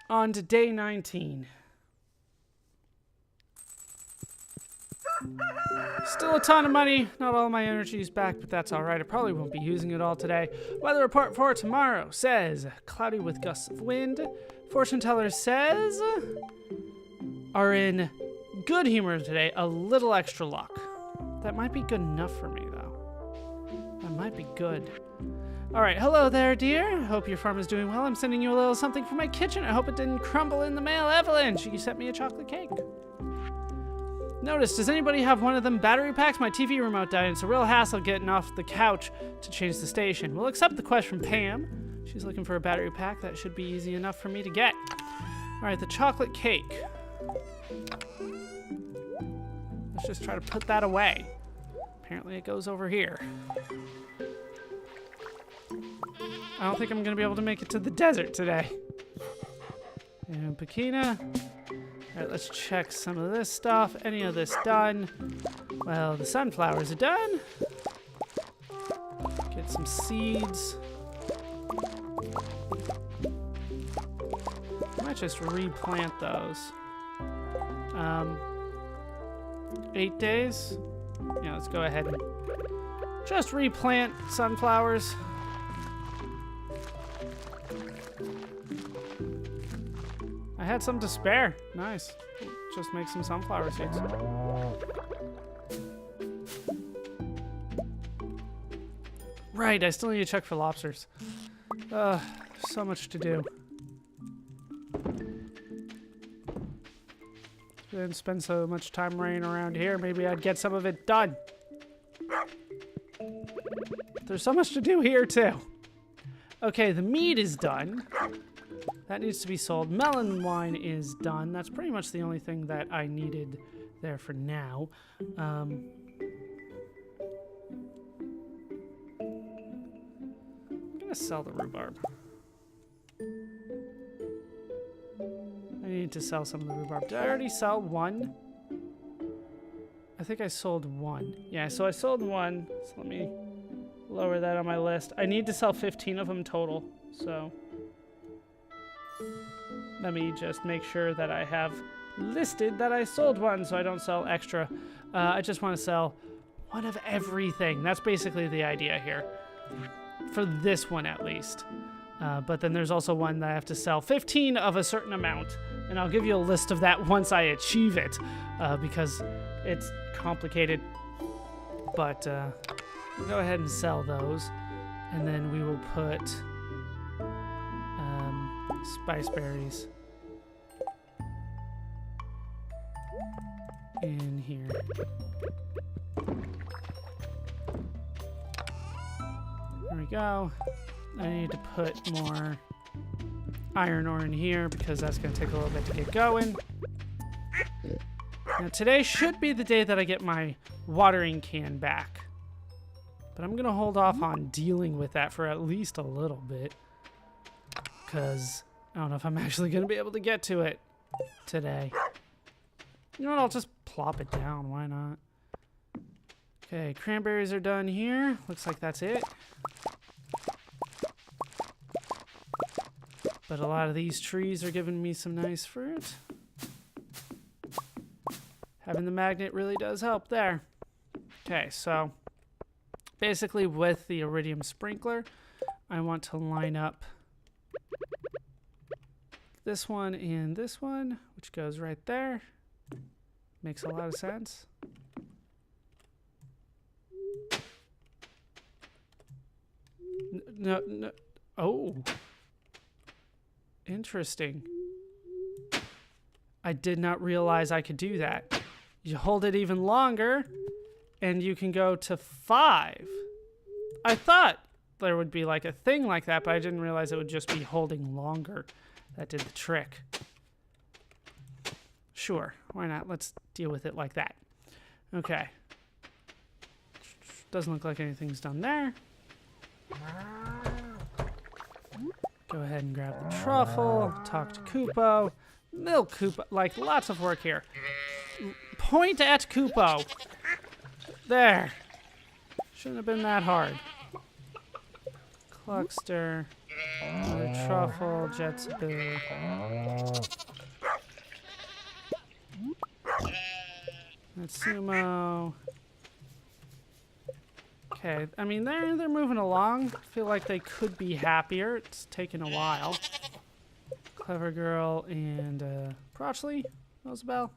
On to day 19. Still a ton of money. Not all my energy is back, but that's alright. I probably won't be using it all today. Weather report for tomorrow says cloudy with gusts of wind. Fortune teller says are in good humor today. A little extra luck. That might be good enough for me, though. That might be good. Alright, hello there, dear. Hope your farm is doing well. I'm sending you a little something from my kitchen. I hope it didn't crumble in the mail avalanche. You sent me a chocolate cake. Notice, does anybody have one of them battery packs? My TV remote died. It's a real hassle getting off the couch to change the station. We'll accept the quest from Pam. She's looking for a battery pack. That should be easy enough for me to get. Alright, the chocolate cake. Let's just try to put that away. Apparently it goes over here. I don't think I'm going to be able to make it to the desert today. And Pickier. Alright, let's check some of this stuff. Any of this done? Well, the sunflowers are done. Get some seeds. I might just replant those. 8 days? Yeah, let's go ahead and just replant sunflowers. I had some to spare. Nice. Just make some sunflower seeds. Right, I still need to check for lobsters. So much to do. Didn't spend so much time running around here. Maybe I'd get some of it done. There's so much to do here, too. Okay, the meat is done. That needs to be sold. Melon wine is done. That's pretty much the only thing that I needed there for now. I'm gonna sell the rhubarb. I need to sell some of the rhubarb. Did I already sell one? I think I sold one. Yeah, so I sold one. So let me lower that on my list. I need to sell 15 of them total, so let me just make sure that I have listed that I sold one so I don't sell extra. I just want to sell one of everything. That's basically the idea here. For this one at least. But then there's also one that I have to sell 15 of a certain amount. And I'll give you a list of that once I achieve it. Because it's complicated. But we'll go ahead and sell those. And then we will put spice berries in here. There we go. I need to put more iron ore in here because that's going to take a little bit to get going. Now today should be the day that I get my watering can back. But I'm going to hold off on dealing with that for at least a little bit. Because I don't know if I'm actually going to be able to get to it today. You know what? I'll just plop it down. Why not? Okay, cranberries are done here. Looks like that's it. But a lot of these trees are giving me some nice fruit. Having the magnet really does help there. Okay, so basically with the iridium sprinkler, I want to line up this one and this one, which goes right there. Makes a lot of sense. No. Oh. Interesting. I did not realize I could do that. You hold it even longer, and you can go to 5. I thought there would be like a thing like that, but I didn't realize it would just be holding longer. That did the trick. Sure, why not? Let's deal with it like that. Okay. Doesn't look like anything's done there. Go ahead and grab the truffle, talk to Kupo, milk Kupo, like lots of work here. Point at Kupo. There. Shouldn't have been that hard. Cluckster, another truffle, jetsaboo. Natsumo. Okay, I mean, they're moving along. I feel like they could be happier. It's taken a while. Clever Girl and Prochley, Mosabel.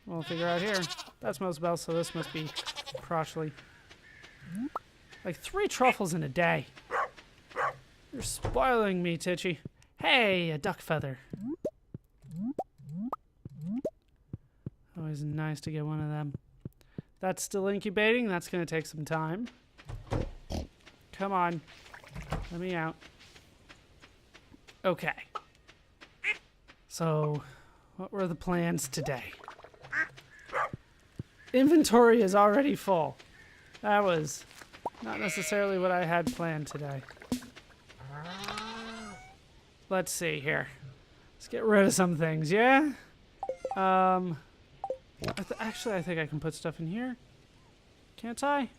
We'll figure out here. That's Mosabel, so this must be Prochley. Like 3 truffles in a day. You're spoiling me, Titchy. Hey, a duck feather. Always nice to get one of them. That's still incubating. That's going to take some time. Come on. Let me out. Okay. So, what were the plans today? Inventory is already full. That was not necessarily what I had planned today. Let's see here. Let's get rid of some things, yeah? Actually, I think I can put stuff in here. Can't I?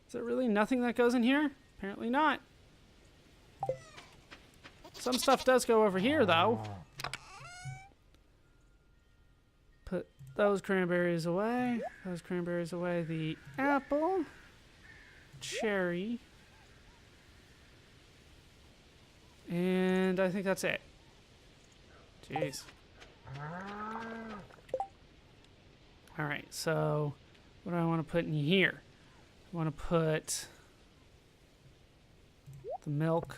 Is there really nothing that goes in here? Apparently not. Some stuff does go over here, though. Put those cranberries away. Those cranberries away. The apple. Cherry. And I think that's it. Jeez. Alright, so what do I want to put in here? I want to put the milk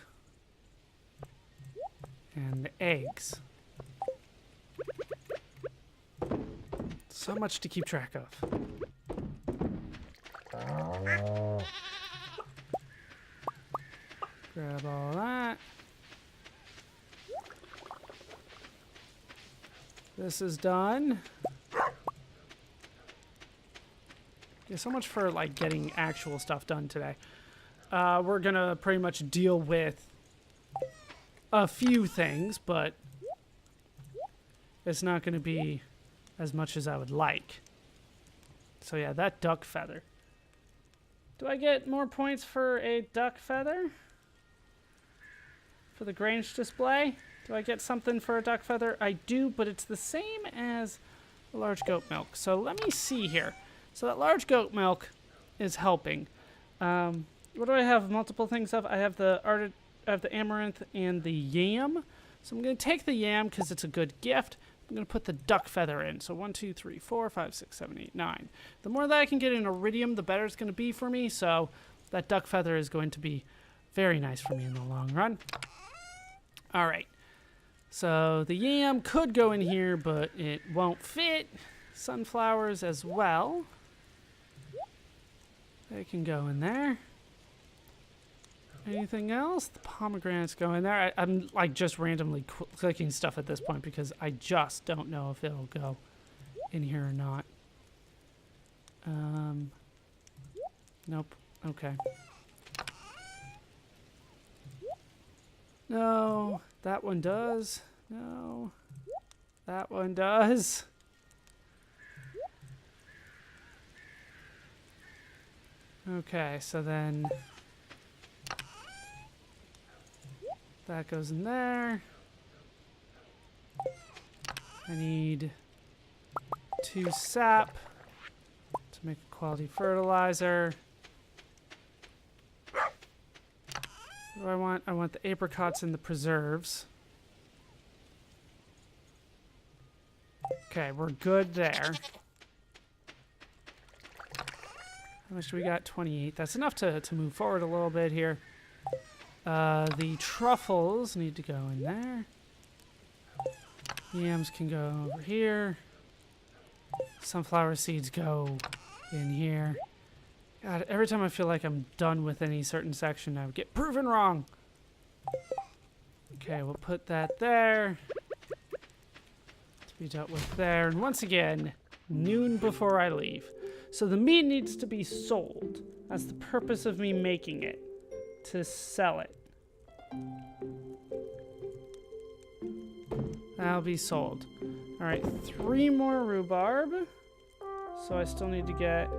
and the eggs. So much to keep track of. Grab all that. This is done. Yeah, so much for like getting actual stuff done today. We're gonna pretty much deal with a few things, but it's not gonna be as much as I would like. So yeah, that duck feather. Do I get more points for a duck feather? For the Grange display? Do I get something for a duck feather? I do, but it's the same as the large goat milk. So let me see here. So that large goat milk is helping. What do I have multiple things of? I have the amaranth and the yam. So I'm going to take the yam because it's a good gift. I'm going to put the duck feather in. So 1, 2, 3, 4, 5, 6, 7, 8, 9. The more that I can get in iridium, the better it's going to be for me. So that duck feather is going to be very nice for me in the long run. All right. So the yam could go in here, but it won't fit. Sunflowers as well. They can go in there. Anything else? The pomegranates go in there. I'm like just randomly clicking stuff at this point because I just don't know if it'll go in here or not. Nope. Okay. No, that one does. No, that one does. Okay, so then that goes in there. I need 2 sap to make a quality fertilizer. What do I want? I want the apricots and the preserves. Okay, we're good there. How much do we got? 28. That's enough to move forward a little bit here. The truffles need to go in there. Yams can go over here. Sunflower seeds go in here. God, every time I feel like I'm done with any certain section, I get proven wrong. Okay, we'll put that there. To be dealt with there. And once again, noon before I leave. So the meat needs to be sold. That's the purpose of me making it. To sell it. That'll be sold. Alright, 3 more rhubarb. So I still need to get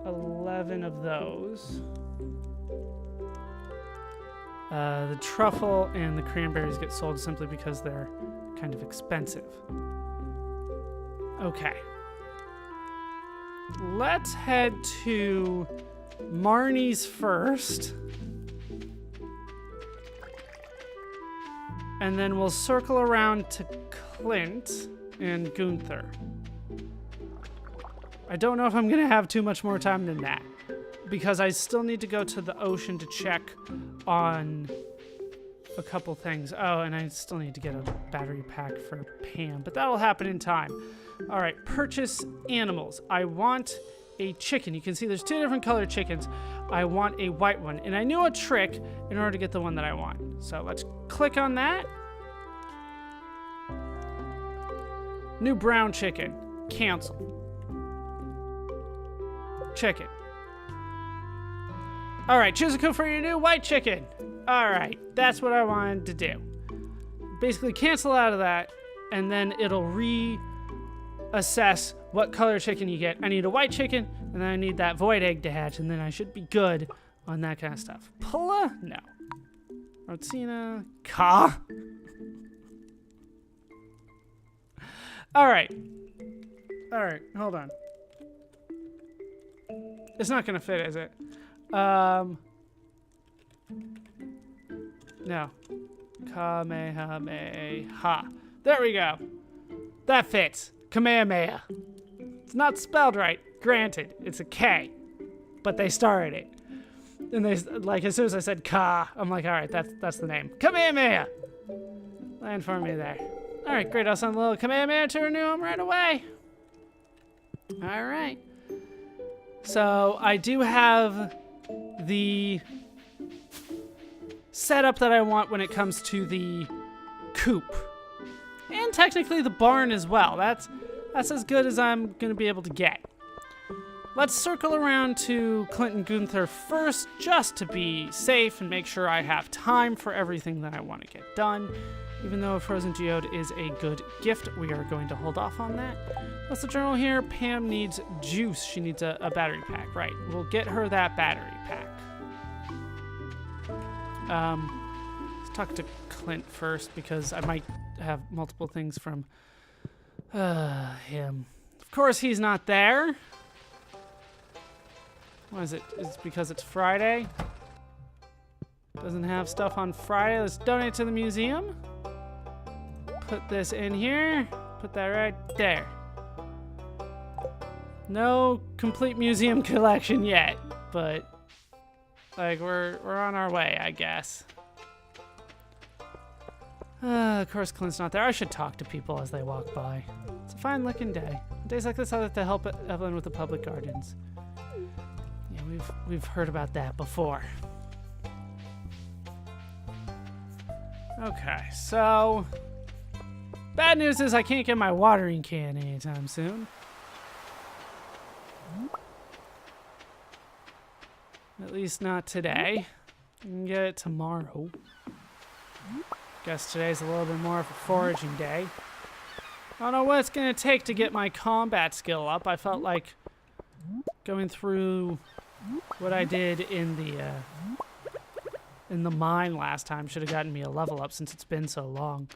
11 of those. The truffle and the cranberries get sold simply because they're kind of expensive. Okay. Let's head to Marnie's first. And then we'll circle around to Clint and Gunther. I don't know if I'm going to have too much more time than that, because I still need to go to the ocean to check on a couple things. Oh, and I still need to get a battery pack for Pam, but that'll happen in time. All right, purchase animals. I want a chicken. You can see there's 2 different colored chickens. I want a white one, and I knew a trick in order to get the one that I want. So let's click on that. New brown chicken. Cancel. Chicken. All right, choose a cook for your new white chicken. All right, that's what I wanted to do. Basically cancel out of that, and then it'll reassess what color chicken you get. I need a white chicken, and then I need that void egg to hatch, and then I should be good on that kind of stuff. Pulla? No. Rotsina? Ka? All right, hold on. It's not gonna fit, is it? No. Kamehameha. There we go. That fits. Kamehameha. It's not spelled right. Granted, it's a K. But they started it. And they, like, as soon as I said Ka, I'm like, all right, that's the name. Kamehameha. Land for me there. All right, great. I'll send a little Kamehameha to her new home right away. All right. So I do have the setup that I want when it comes to the coop. And technically the barn as well. That's as good as I'm going to be able to get. Let's circle around to Clint and Gunther first, just to be safe and make sure I have time for everything that I want to get done. Even though a frozen geode is a good gift, we are going to hold off on that. What's the journal here? Pam needs juice. She needs a battery pack. Right. We'll get her that battery pack. Let's talk to Clint first, because I might have multiple things from him. Of course, he's not there. What is it? It's because it's Friday. Doesn't have stuff on Friday. Let's donate to the museum. Put this in here. Put that right there. No complete museum collection yet, but like we're on our way, I guess. Of course, Clint's not there. I should talk to people as they walk by. It's a fine looking day. On days like this, I like to help Evelyn with the public gardens. Yeah, we've heard about that before. Okay, so bad news is I can't get my watering can anytime soon. At least not today. I can get it tomorrow. Guess today's a little bit more of a foraging day. I don't know what it's gonna take to get my combat skill up. I felt like going through what I did in the mine last time should have gotten me a level up since it's been so long.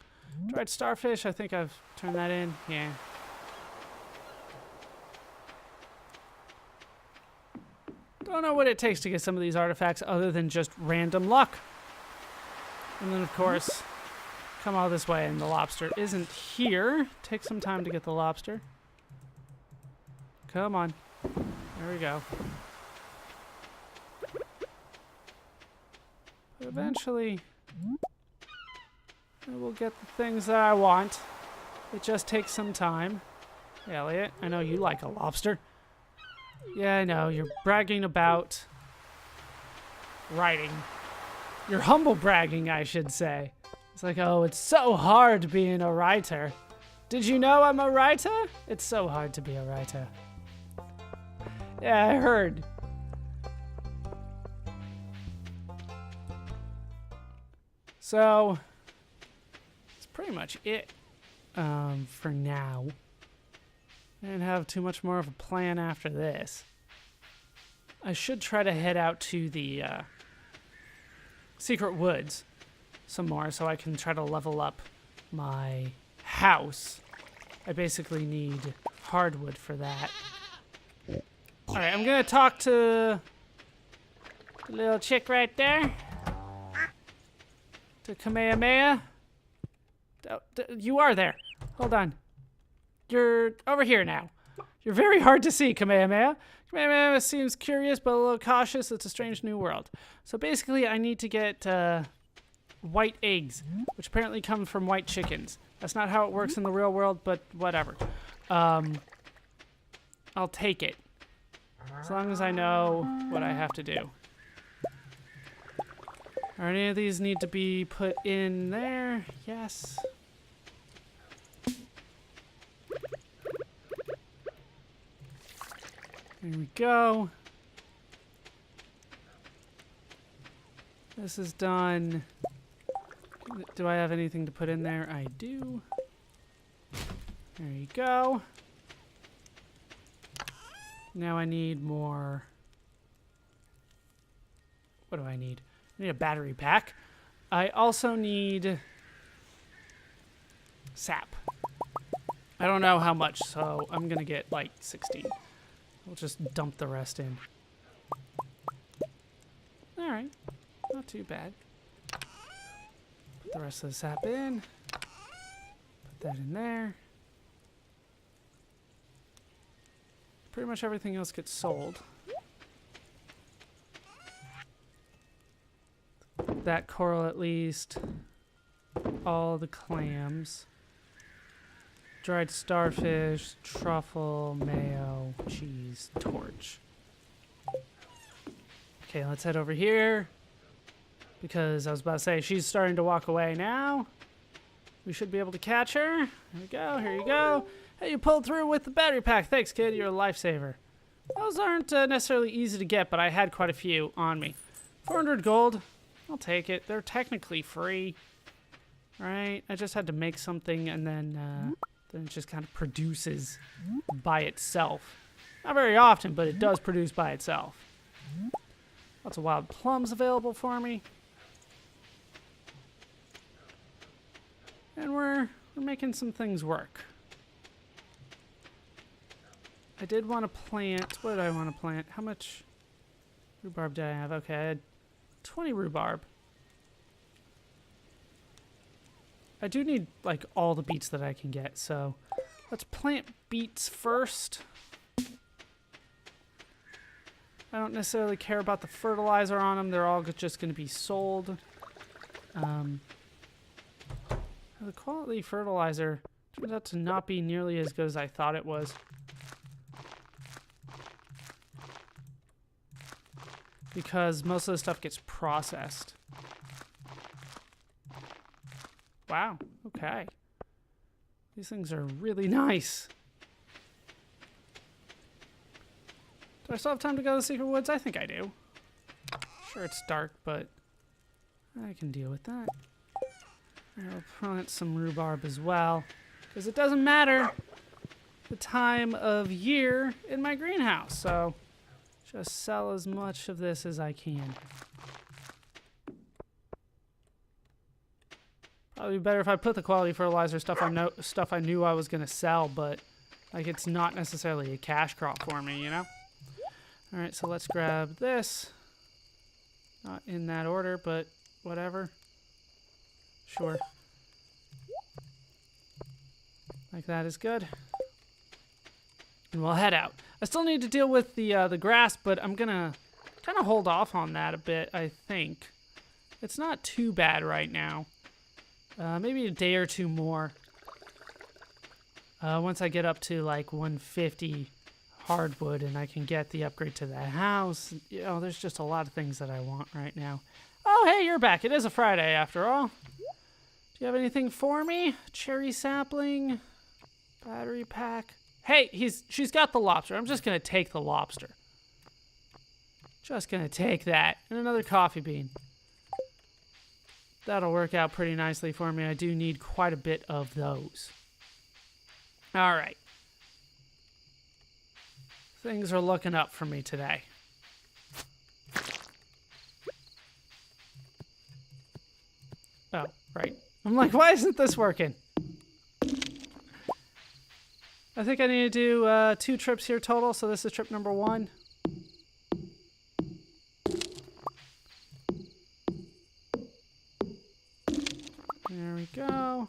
Dried starfish, I think I've turned that in. Yeah. Don't know what it takes to get some of these artifacts other than just random luck. And then, of course, come all this way and the lobster isn't here. Take some time to get the lobster. Come on. There we go. But eventually, I will get the things that I want. It just takes some time. Hey, Elliot, I know you like a lobster. Yeah, I know. You're bragging about writing. You're humble bragging, I should say. It's like, oh, it's so hard being a writer. Did you know I'm a writer? It's so hard to be a writer. Yeah, I heard. So, that's pretty much it for now. I didn't have too much more of a plan after this. I should try to head out to the secret woods some more so I can try to level up my house. I basically need hardwood for that. Alright, I'm gonna talk to the little chick right there. To Kamehameha. You are there. Hold on. You're over here now. You're very hard to see, Kamehameha. Kamehameha seems curious but a little cautious. It's a strange new world. So basically I need to get white eggs, which apparently come from white chickens. That's not how it works in the real world, but whatever. I'll take it. As long as I know what I have to do. Are any of these need to be put in there? Yes. There we go. This is done. Do I have anything to put in there? I do. There you go. Now I need more. What do I need? I need a battery pack. I also need sap. I don't know how much, so I'm gonna get like 16. We'll just dump the rest in. Alright, not too bad. Put the rest of the sap in. Put that in there. Pretty much everything else gets sold. That coral at least. All the clams. Dried starfish, truffle, mayo, cheese, torch. Okay, let's head over here. Because I was about to say, she's starting to walk away now. We should be able to catch her. Here we go, here you go. Hey, you pulled through with the battery pack. Thanks, kid, you're a lifesaver. Those aren't necessarily easy to get, but I had quite a few on me. 400 gold. I'll take it. They're technically free. Right? I just had to make something and then it just kind of produces by itself. Not very often, but it does produce by itself. Lots of wild plums available for me. And we're making some things work. I did want to plant. What did I want to plant? How much rhubarb did I have? Okay, I had 20 rhubarb. I do need like all the beets that I can get, so let's plant beets first. I don't necessarily care about the fertilizer on them. They're all just going to be sold. The quality fertilizer turns out to not be nearly as good as I thought it was. Because most of the stuff gets processed. Wow, okay. These things are really nice. Do I still have time to go to the secret woods? I think I do. Sure, it's dark, but I can deal with that. I'll plant some rhubarb as well, because it doesn't matter the time of year in my greenhouse, so just sell as much of this as I can. Probably better if I put the quality fertilizer stuff I knew I was gonna sell, but like it's not necessarily a cash crop for me, you know? Alright, so let's grab this. Not in that order, but whatever. Sure. Like that is good. And we'll head out. I still need to deal with the grass, but I'm gonna kind of hold off on that a bit, I think. It's not too bad right now. Maybe a day or two more. Once I get up to like 150 hardwood and I can get the upgrade to the house. You know, there's just a lot of things that I want right now. Oh, hey, you're back. It is a Friday after all. Do you have anything for me? Cherry sapling, battery pack. Hey, she's got the lobster. I'm just gonna take the lobster. Just gonna take that. And another coffee bean. That'll work out pretty nicely for me. I do need quite a bit of those. All right. Things are looking up for me today. Oh, right. I'm like, why isn't this working? I think I need to do 2 trips here total, so this is trip number 1. There we go.